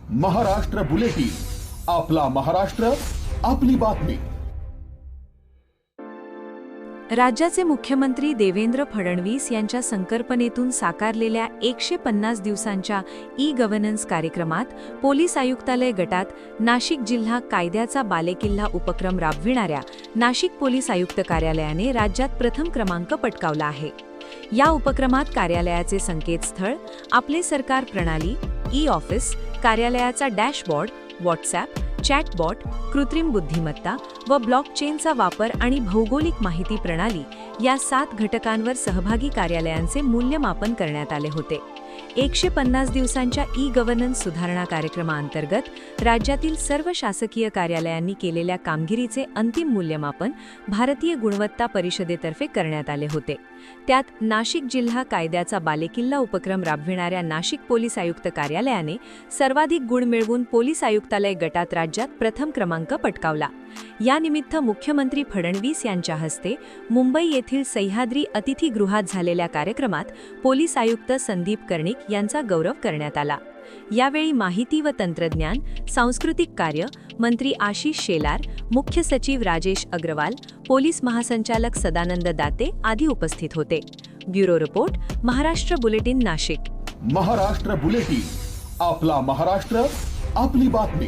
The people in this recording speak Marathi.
महाराष्ट्र बुलेटिन, आपला महाराष्ट्र, आपली बातमी. राज्याचे मुख्यमंत्री देवेंद्र फडणवीस यांच्या संकल्पनेतून साकारलेल्या 150 दिवसांच्या ई-गव्हर्नन्स कार्यक्रमात पोलीस आयुक्तालय गटात नाशिक जिल्हा कायद्याचा बालेकिल्ला उपक्रम राबविणाऱ्या नाशिक पोलीस आयुक्त कार्यालयाने राज्यात प्रथम क्रमांक पटकावला आहे. या उपक्रमात कार्यालयाचे संकेतस्थळ, आपले सरकार प्रणाली, ई-ऑफिस, कार्यालयाचा डॅशबोर्ड, व्हॉट्सॲप, चॅटबॉट, कृत्रिम बुद्धिमत्ता व ब्लॉकचेनचा वापर आणि भौगोलिक माहिती प्रणाली या 7 घटकांवर सहभागी कार्यालयांचे मूल्यमापन करण्यात आले होते. 150 दिवसांच्या ई-गव्हर्नन्स सुधारणा कार्यक्रमाअंतर्गत राज्यातील सर्व शासकीय कार्यालयांनी केलेल्या कामगिरीचे अंतिम मूल्यमापन भारतीय गुणवत्ता परिषदेतर्फे करण्यात आले होते. त्यात नाशिक जिल्हा कायद्याचा बालेकिल्ला उपक्रम राबविणाऱ्या नाशिक पोलीस आयुक्त कार्यालयाने सर्वाधिक गुण मिळवून पोलीस आयुक्तालय गटात राज्यात प्रथम क्रमांक पटकावला. यानिमित्त मुख्यमंत्री फडणवीस यांच्या हस्ते मुंबई येथील सह्याद्री अतिथीगृहात झालेल्या कार्यक्रमात पोलीस आयुक्त संदीप कर्णिक यांचा गौरव करण्यात आला. यावेळी माहिती व तंत्रज्ञान, सांस्कृतिक कार्य मंत्री आशिष शेलार, मुख्य सचिव राजेश अग्रवाल, पोलीस महासंचालक सदानंद दाते आदी उपस्थित होते. Bureau report, Maharashtra bulletin, Nashik. Maharashtra bulletin, आपला महाराष्ट्र, आपली बातमी.